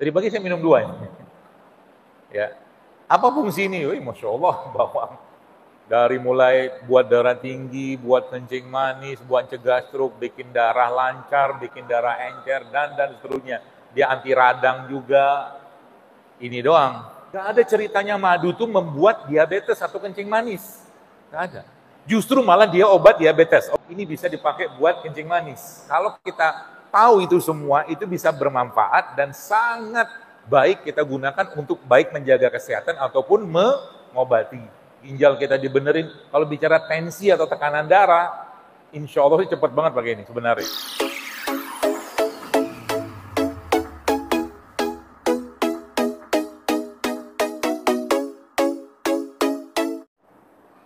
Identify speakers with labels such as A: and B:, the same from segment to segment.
A: Tadi pagi saya minum 2 ini. Ya. Apa fungsi ini? Wih, Masya Allah, bawang. Dari mulai buat darah tinggi, buat kencing manis, buat cegah stroke, bikin darah lancar, bikin darah encer, dan seterusnya. Dia anti radang juga. Ini doang. Gak ada ceritanya madu tuh membuat diabetes atau kencing manis. Gak ada. Justru malah dia obat diabetes. Oh, ini bisa dipakai buat kencing manis. Kalau kita tahu itu semua, itu bisa bermanfaat dan sangat baik kita gunakan untuk baik menjaga kesehatan ataupun mengobati. Ginjal kita dibenerin. Kalau bicara tensi atau tekanan darah, insya Allah cepat banget pakai ini sebenarnya.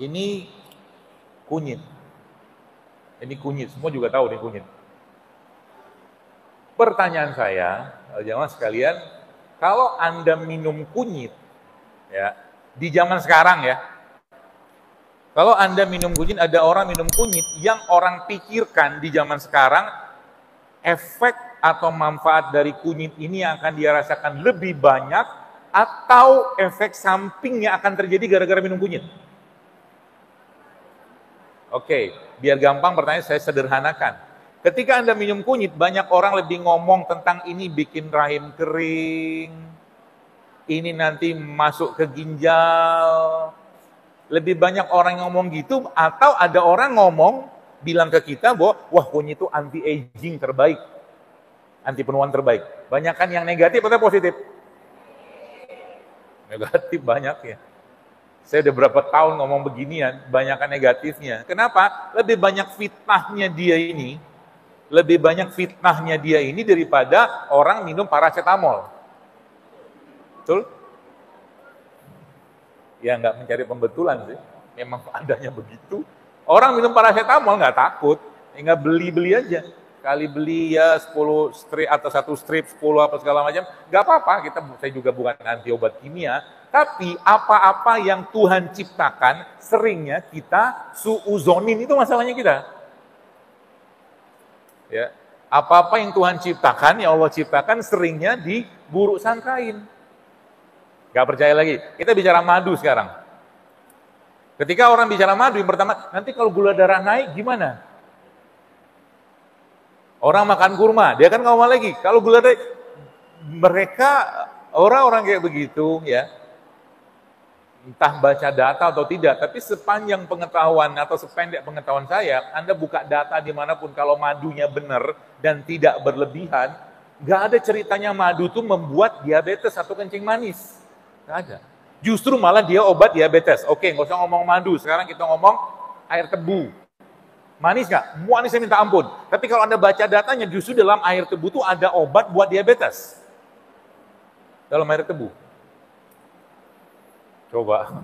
A: Ini kunyit. Ini kunyit, semua juga tahu nih kunyit. Pertanyaan saya, jamaah sekalian, kalau Anda minum kunyit, ya, di zaman sekarang ya, kalau Anda minum kunyit, ada orang minum kunyit yang orang pikirkan di zaman sekarang, efek atau manfaat dari kunyit ini yang akan dia rasakan lebih banyak, atau efek sampingnya akan terjadi gara-gara minum kunyit? Oke, biar gampang pertanyaan saya sederhanakan. Ketika Anda minum kunyit, banyak orang lebih ngomong tentang ini bikin rahim kering, ini nanti masuk ke ginjal. Lebih banyak orang yang ngomong gitu, atau ada orang ngomong, bilang ke kita bahwa, wah kunyit itu anti-aging terbaik, anti penuaan terbaik. Banyak kan yang negatif atau positif? Negatif banyak ya. Saya udah berapa tahun ngomong beginian, banyakkan negatifnya. Kenapa? Lebih banyak fitnahnya dia ini, daripada orang minum paracetamol. Betul? Ya nggak mencari pembetulan sih, memang adanya begitu. Orang minum paracetamol nggak takut, nggak beli aja. Kali beli ya 10 strip atau 1 strip 10 apa segala macam, nggak apa-apa. Saya juga bukan anti obat kimia, tapi apa-apa yang Tuhan ciptakan seringnya kita suuzonin, itu masalahnya kita. Ya, apa-apa yang Tuhan ciptakan, yang Allah ciptakan seringnya diburuk sangkain. Gak percaya lagi. Kita bicara madu sekarang. Ketika orang bicara madu, yang pertama, nanti kalau gula darah naik gimana? Orang makan kurma, dia kan ngomong lagi, kalau gula darah, mereka orang-orang kayak begitu ya, entah baca data atau tidak, tapi sepanjang pengetahuan atau sependek pengetahuan saya, Anda buka data dimanapun, kalau madunya benar dan tidak berlebihan, nggak ada ceritanya madu tuh membuat diabetes atau kencing manis. Nggak ada. Justru malah dia obat diabetes. Oke, nggak usah ngomong madu, sekarang kita ngomong air tebu. Manis nggak? Manisnya minta ampun. Tapi kalau Anda baca datanya, justru dalam air tebu tuh ada obat buat diabetes. Dalam air tebu. Coba.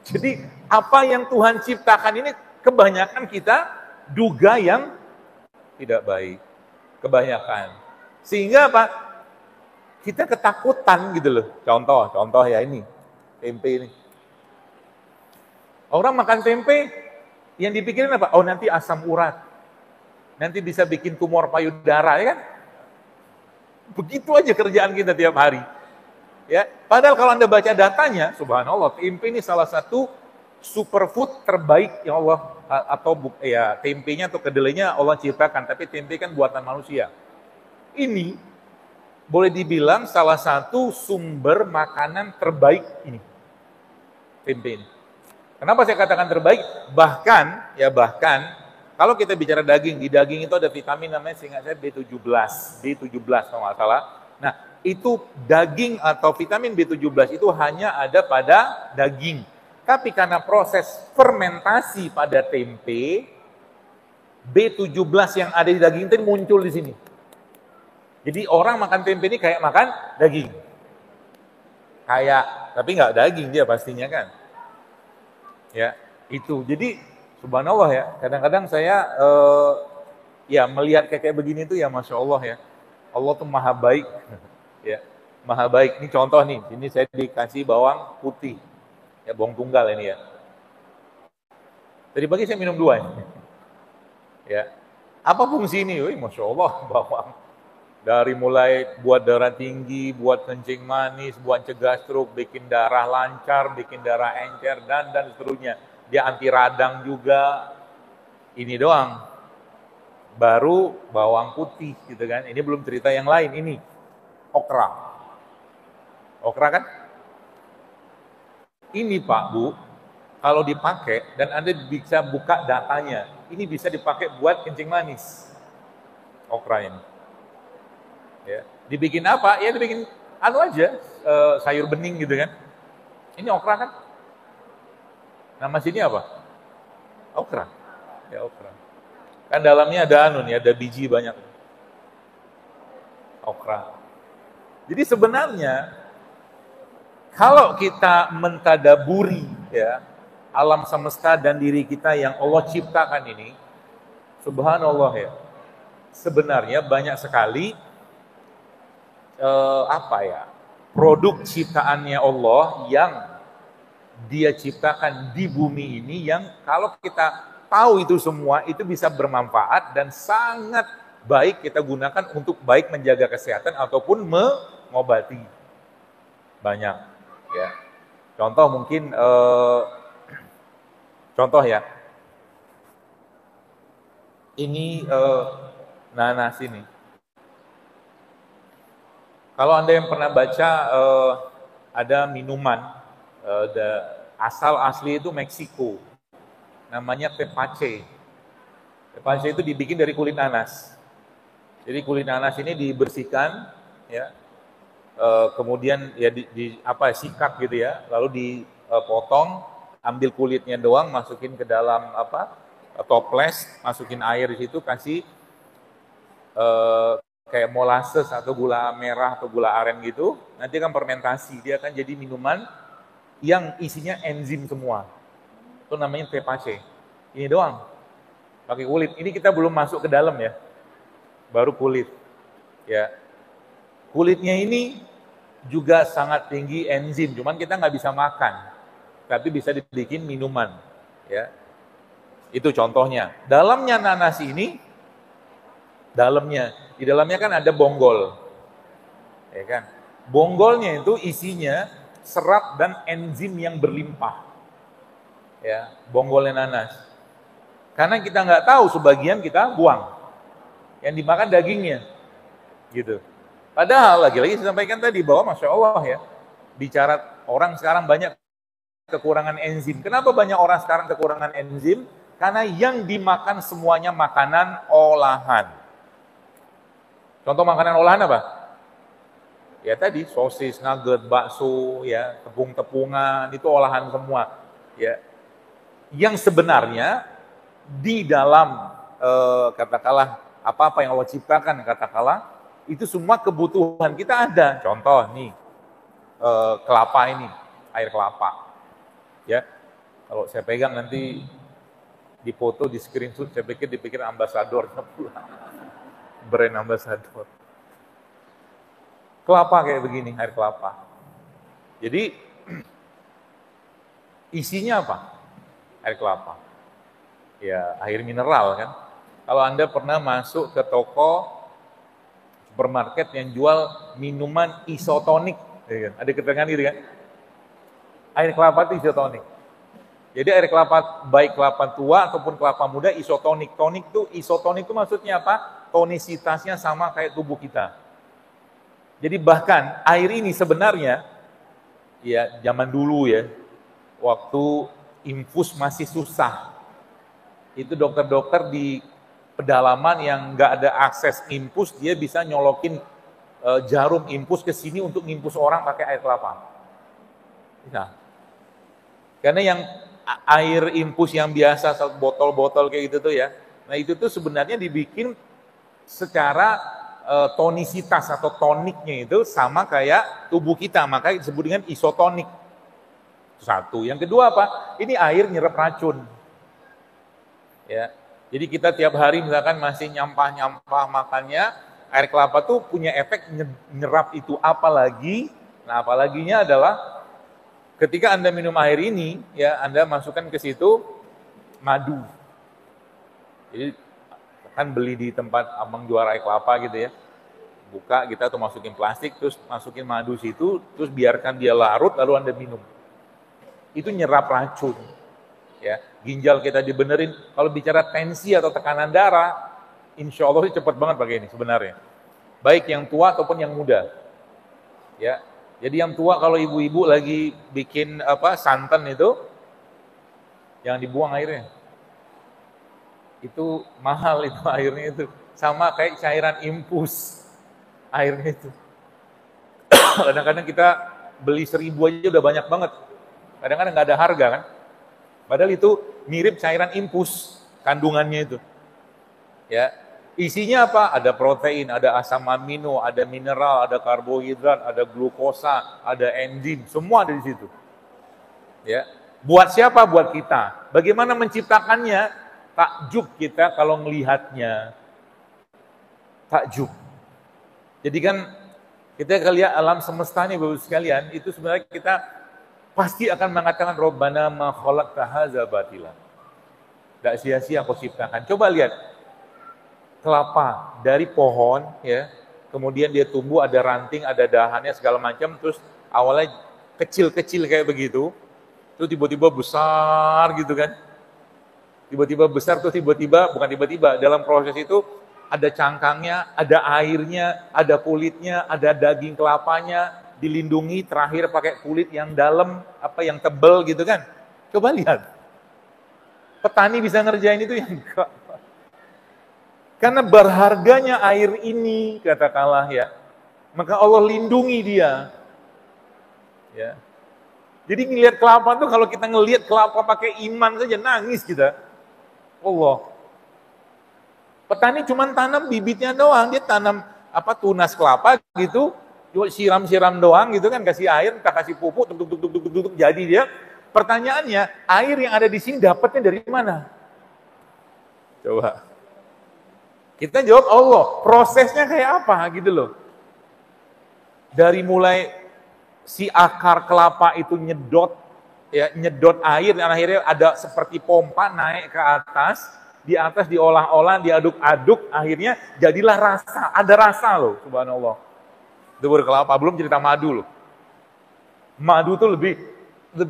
A: Jadi apa yang Tuhan ciptakan ini kebanyakan kita duga yang tidak baik. Kebanyakan. Sehingga apa? Kita ketakutan gitu loh. Contoh ya ini. Tempe ini. Orang makan tempe, yang dipikirin apa? Oh nanti asam urat. Nanti bisa bikin tumor payudara, ya kan? Begitu aja kerjaan kita tiap hari. Ya, padahal kalau Anda baca datanya, subhanallah, tempe ini salah satu superfood terbaik yang Allah, atau ya tempenya atau kedelainya Allah ciptakan, tapi tempe kan buatan manusia. Ini boleh dibilang salah satu sumber makanan terbaik ini. Tempe ini. Kenapa saya katakan terbaik? Bahkan kalau kita bicara daging, di daging itu ada vitamin namanya seingat saya B17 kalau nggak salah. Nah, itu daging atau vitamin B17 itu hanya ada pada daging. Tapi karena proses fermentasi pada tempe, B17 yang ada di daging itu muncul di sini. Jadi orang makan tempe ini kayak makan daging. Tapi nggak daging dia pastinya kan. Ya, itu. Jadi subhanallah ya, kadang-kadang saya ya melihat kayak begini tuh ya Masya Allah ya. Allah tuh maha baik. Ya, maha baik. Ini contoh nih, ini saya dikasih bawang putih. Ya, bawang tunggal ini ya. Tadi pagi saya minum 2 ini. Ya. Apa fungsi ini? Wih, Masya Allah, bawang. Dari mulai buat darah tinggi, buat kencing manis, buat cegah stroke, bikin darah lancar, bikin darah encer, dan seterusnya. Dia anti radang juga. Ini doang. Baru bawang putih gitu kan. Ini belum cerita yang lain. Ini okra. Okra kan? Ini Pak Bu, kalau dipakai dan Anda bisa buka datanya, ini bisa dipakai buat kencing manis. Okra ini. Ya. Dibikin apa? Ya dibikin aja, sayur bening gitu kan. Ini okra kan? Nama sini apa? Okra. Ya okra. Kan dalamnya ada ada biji banyak. Okra. Jadi sebenarnya kalau kita mentadaburi ya alam semesta dan diri kita yang Allah ciptakan ini, subhanallah ya. Sebenarnya banyak sekali produk ciptaannya Allah yang Dia ciptakan di bumi ini yang kalau kita tahu itu semua itu bisa bermanfaat dan sangat baik kita gunakan untuk baik menjaga kesehatan ataupun mengobati. Banyak ya. Contoh mungkin contoh ya. Ini nanas ini. Kalau Anda yang pernah baca ada minuman asal asli itu Meksiko, namanya tepache. Tepache itu dibikin dari kulit nanas. Jadi kulit nanas ini dibersihkan, ya, kemudian ya sikat gitu ya, lalu dipotong, ambil kulitnya doang, masukin ke dalam toples, masukin air di situ, kasih kayak molasses atau gula merah atau gula aren gitu, nanti akan fermentasi, dia akan jadi minuman yang isinya enzim semua. Itu namanya tepache. Ini doang, pakai kulit. Ini kita belum masuk ke dalam ya, baru kulit. Ya, kulitnya ini juga sangat tinggi enzim, cuman kita nggak bisa makan, tapi bisa dibikin minuman. Ya, itu contohnya. Dalamnya nanas ini, di dalamnya kan ada bonggol, ya kan? Bonggolnya itu isinya serat dan enzim yang berlimpah, ya, bonggolnya nanas. Karena kita nggak tahu, sebagian kita buang, yang dimakan dagingnya, gitu. Padahal lagi-lagi saya sampaikan tadi bahwa masya Allah ya, bicara orang sekarang banyak kekurangan enzim. Kenapa banyak orang sekarang kekurangan enzim? Karena yang dimakan semuanya makanan olahan. Contoh makanan olahan apa? Ya tadi sosis, nugget, bakso, ya tepung-tepungan, itu olahan semua. Ya, yang sebenarnya di dalam katakanlah apa yang Allah ciptakan, katakanlah itu semua kebutuhan kita ada. Contoh nih kelapa ini, air kelapa. Ya, kalau saya pegang nanti dipoto, di screenshot, saya dipikir ambasadornya pula. Brand ambasador. Kelapa kayak begini, air kelapa. Jadi isinya apa? Air kelapa. Ya, air mineral kan. Kalau Anda pernah masuk ke toko supermarket yang jual minuman isotonik, ya kan? Ada keterangan gitu kan? Air kelapa itu isotonik. Jadi air kelapa, baik kelapa tua ataupun kelapa muda, isotonik. Isotonik itu maksudnya apa? Tonisitasnya sama kayak tubuh kita. Jadi bahkan air ini sebenarnya, ya zaman dulu ya, waktu infus masih susah, itu dokter-dokter di pedalaman yang nggak ada akses infus, dia bisa nyolokin jarum infus ke sini untuk infus orang pakai air kelapa. Nah, karena yang air infus yang biasa, botol-botol kayak gitu tuh ya, nah itu tuh sebenarnya dibikin secara tonisitas atau toniknya itu sama kayak tubuh kita, makanya disebut dengan isotonik. Satu. Yang kedua apa? Ini air nyerap racun. Ya. Jadi kita tiap hari misalkan masih nyampah-nyampah makannya, air kelapa tuh punya efek nyerap itu. Apalaginya adalah ketika Anda minum air ini, ya Anda masukkan ke situ madu. Jadi kan beli di tempat abang jual air kelapa gitu ya. Buka kita atau masukin plastik, terus masukin madu situ, terus biarkan dia larut, lalu Anda minum. Itu nyerap racun. Ya, ginjal kita dibenerin. Kalau bicara tensi atau tekanan darah, insya Allah cepat banget pakai ini sebenarnya. Baik yang tua ataupun yang muda. Ya, jadi yang tua kalau ibu-ibu lagi bikin santan itu, jangan dibuang airnya. Itu mahal itu airnya itu. Sama kayak cairan infus airnya itu. Kadang-kadang kita beli 1000 aja udah banyak banget. Kadang-kadang nggak ada harga kan. Padahal itu mirip cairan infus kandungannya itu. Ya, isinya apa? Ada protein, ada asam amino, ada mineral, ada karbohidrat, ada glukosa, ada enzim, semua ada di situ. Ya, buat siapa? Buat kita. Bagaimana menciptakannya? Takjub kita kalau melihatnya. Takjub. Jadi kan kita lihat alam semesta ini Bapak sekalian, itu sebenarnya kita pasti akan mengatakan Rabbana ma khalaqta hadza batila. Enggak sia-sia kau ciptakan. Coba lihat kelapa dari pohon ya, kemudian dia tumbuh ada ranting, ada dahannya segala macam, terus awalnya kecil-kecil kayak begitu, terus tiba-tiba besar gitu kan. Tiba-tiba besar tuh tiba-tiba, bukan tiba-tiba, dalam proses itu ada cangkangnya, ada airnya, ada kulitnya, ada daging kelapanya, dilindungi terakhir pakai kulit yang dalam, yang tebel gitu kan. Coba lihat. Petani bisa ngerjain itu yang enggak. Karena berharganya air ini, katakanlah ya, maka Allah lindungi dia. Ya. Jadi ngelihat kelapa tuh, kalau kita ngelihat kelapa pakai iman saja, nangis kita. Allah. Petani cuma tanam bibitnya doang, dia tanam tunas kelapa gitu, siram-siram doang gitu kan, kasih air, entah kasih pupuk, tuk, jadi dia. Pertanyaannya, air yang ada di sini dapatnya dari mana? Coba. Kita jawab Allah, prosesnya kayak apa gitu loh. Dari mulai si akar kelapa itu nyedot air dan akhirnya ada seperti pompa naik ke atas, di atas diolah-olah, diaduk-aduk, akhirnya jadilah rasa, ada rasa loh, subhanallah. Itu baru kelapa, belum cerita madu loh. Madu tuh lebih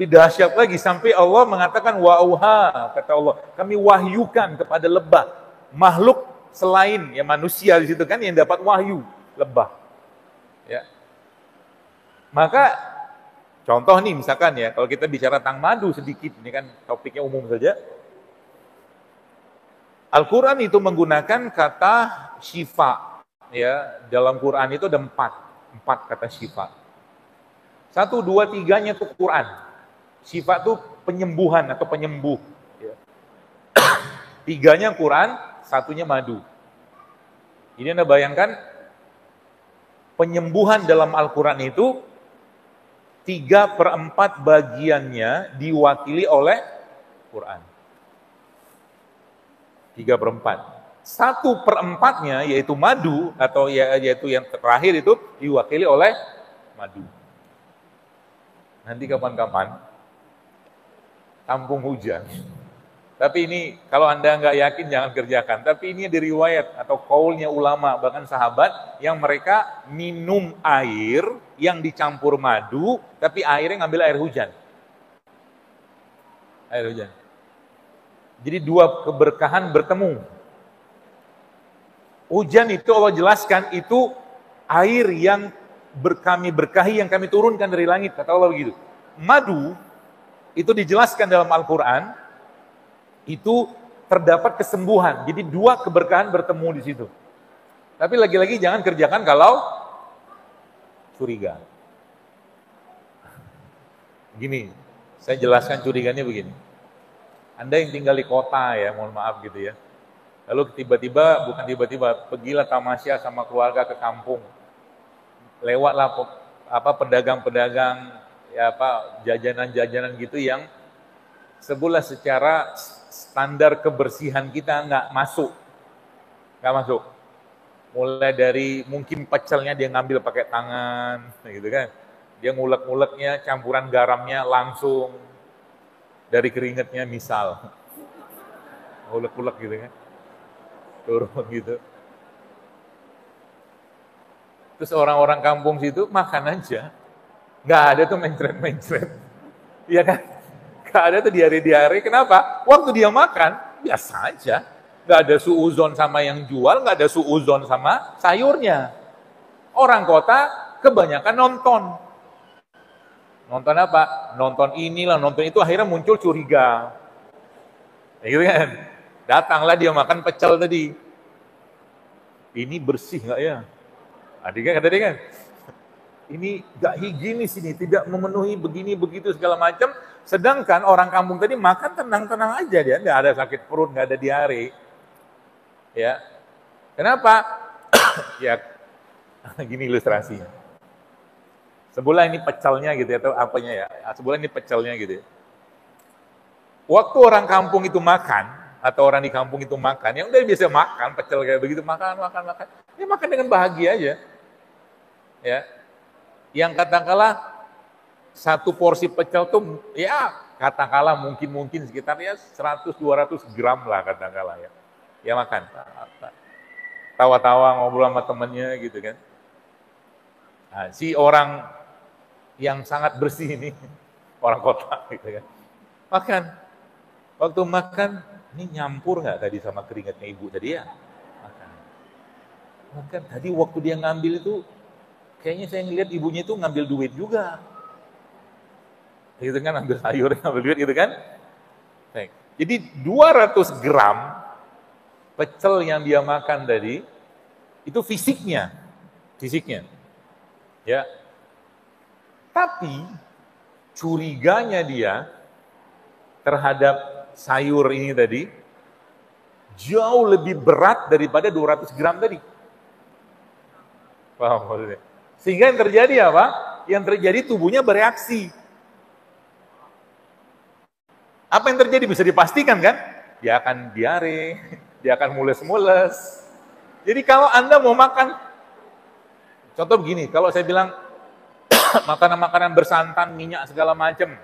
A: dahsyat lagi, sampai Allah mengatakan wa'uha, kata Allah, kami wahyukan kepada lebah, makhluk selain ya manusia di situ kan yang dapat wahyu, lebah. Ya. Maka contoh nih misalkan ya, kalau kita bicara tentang madu sedikit, ini kan topiknya umum saja. Al-Quran itu menggunakan kata syifa. Ya, dalam Quran itu ada empat kata syifa. 1, 2, 3-nya itu Quran. Syifa itu penyembuhan atau penyembuh. Ya. 3-nya Quran, 1-nya madu. Ini Anda bayangkan, penyembuhan dalam Al-Quran itu 3/4 bagiannya diwakili oleh Quran. 3/4. 1/4-nya yaitu madu atau yaitu yang terakhir itu diwakili oleh madu. Nanti kapan-kapan tampung hujan. Tapi ini kalau Anda nggak yakin jangan kerjakan. Tapi ini dari riwayat atau kaulnya ulama bahkan sahabat yang mereka minum air yang dicampur madu, tapi airnya ngambil air hujan. Air hujan. Jadi 2 keberkahan bertemu. Hujan itu Allah jelaskan itu air yang kami berkahi yang kami turunkan dari langit, kata Allah begitu. Madu itu dijelaskan dalam Al-Quran itu terdapat kesembuhan. Jadi 2 keberkahan bertemu di situ. Tapi lagi-lagi jangan kerjakan kalau curiga. Gini, saya jelaskan curiganya begini. Anda yang tinggal di kota ya, mohon maaf gitu ya. Lalu bukan tiba-tiba, pergilah tamasya sama keluarga ke kampung. Lewatlah pedagang-pedagang jajanan-jajanan gitu yang sebulan secara standar kebersihan kita nggak masuk. Mulai dari mungkin pecelnya dia ngambil pakai tangan, gitu kan. Dia ngulek-nguleknya, campuran garamnya langsung dari keringatnya misal. Ngulek-ngulek gitu kan. Turun gitu. Terus orang-orang kampung situ makan aja. Nggak ada tuh mencret-mencret. Iya kan? Nggak ada tuh diare-diare. Kenapa? Waktu dia makan, biasa aja. Nggak ada suuzon sama yang jual, nggak ada suuzon sama sayurnya. Orang kota kebanyakan nonton. Nonton apa? Nonton inilah, nonton itu, akhirnya muncul curiga. Ya gitu kan? Datanglah dia makan pecel tadi. Ini bersih nggak ya? Adik kan kata dia kan? Ini nggak higienis ini, tidak memenuhi begini begitu segala macam. Sedangkan orang kampung tadi makan tenang-tenang aja, dia nggak ada sakit perut, nggak ada diare. Ya, kenapa? Ya, gini ilustrasinya. Sebelah ini pecelnya gitu ya, atau apanya ya? Sebelah ini pecelnya gitu ya. Waktu orang kampung itu makan, atau orang di kampung itu makan, yang udah biasa makan pecel kayak begitu, makan. Dia makan dengan bahagia aja. Ya, yang katakanlah satu porsi pecel tuh ya katakanlah mungkin sekitar ya 100-200 gram lah katakanlah ya. Ya makan. Tawa-tawa ngobrol sama temennya gitu kan. Nah, si orang yang sangat bersih ini, orang kota gitu kan. Makan. Waktu makan, ini nyampur nggak tadi sama keringatnya ibu tadi ya? Makan. Tadi waktu dia ngambil itu kayaknya saya ngeliat ibunya itu ngambil duit juga. Gitu kan, ambil sayur, ngambil duit gitu kan. Baik. Jadi 200 gram pecel yang dia makan tadi, itu fisiknya. Ya. Tapi, curiganya dia terhadap sayur ini tadi, jauh lebih berat daripada 200 gram tadi. Paham maksudnya? Sehingga yang terjadi apa? Yang terjadi tubuhnya bereaksi. Apa yang terjadi bisa dipastikan kan? Dia akan diare, dia akan mules-mules. Jadi kalau Anda mau makan, contoh begini, kalau saya bilang makanan-makanan bersantan, minyak segala macam,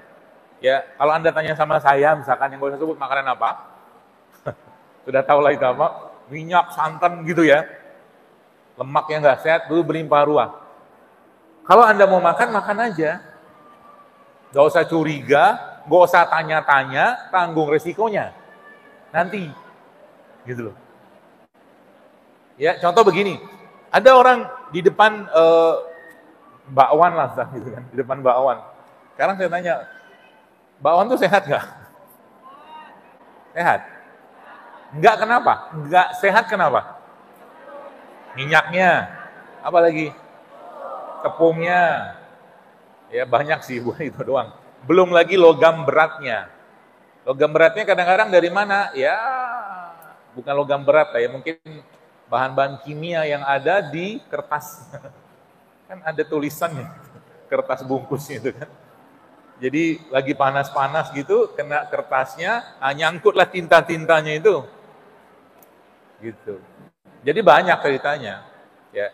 A: ya kalau Anda tanya sama saya, misalkan yang gue sebut makanan apa, sudah tahu lah itu apa, minyak, santan gitu ya, lemak yang nggak sehat, dulu berlimpah ruah. Kalau Anda mau makan, makan aja. Gak usah curiga, gak usah tanya-tanya, tanggung resikonya. Nanti. Gitu loh. Ya, contoh begini. Ada orang di depan bakwan lah, gitu kan. Di depan bakwan. Sekarang saya tanya, bakwan tuh sehat gak? Sehat? Enggak, kenapa? Enggak sehat kenapa? Minyaknya. Apa lagi? Tepungnya, ya banyak sih buat itu doang. Belum lagi logam beratnya. Logam beratnya kadang-kadang dari mana? Ya bukan logam berat lah ya, mungkin bahan-bahan kimia yang ada di kertas. Kan ada tulisannya, kertas bungkusnya itu kan. Jadi lagi panas-panas gitu, kena kertasnya, nyangkutlah tinta-tintanya itu. Gitu. Jadi banyak ceritanya. Ya.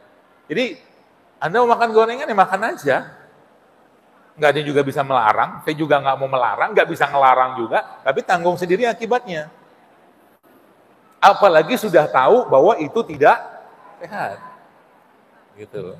A: Jadi Anda mau makan gorengan ya makan aja. Nggak ada juga bisa melarang, saya juga nggak mau melarang, nggak bisa ngelarang juga, tapi tanggung sendiri akibatnya. Apalagi sudah tahu bahwa itu tidak sehat. Gitu.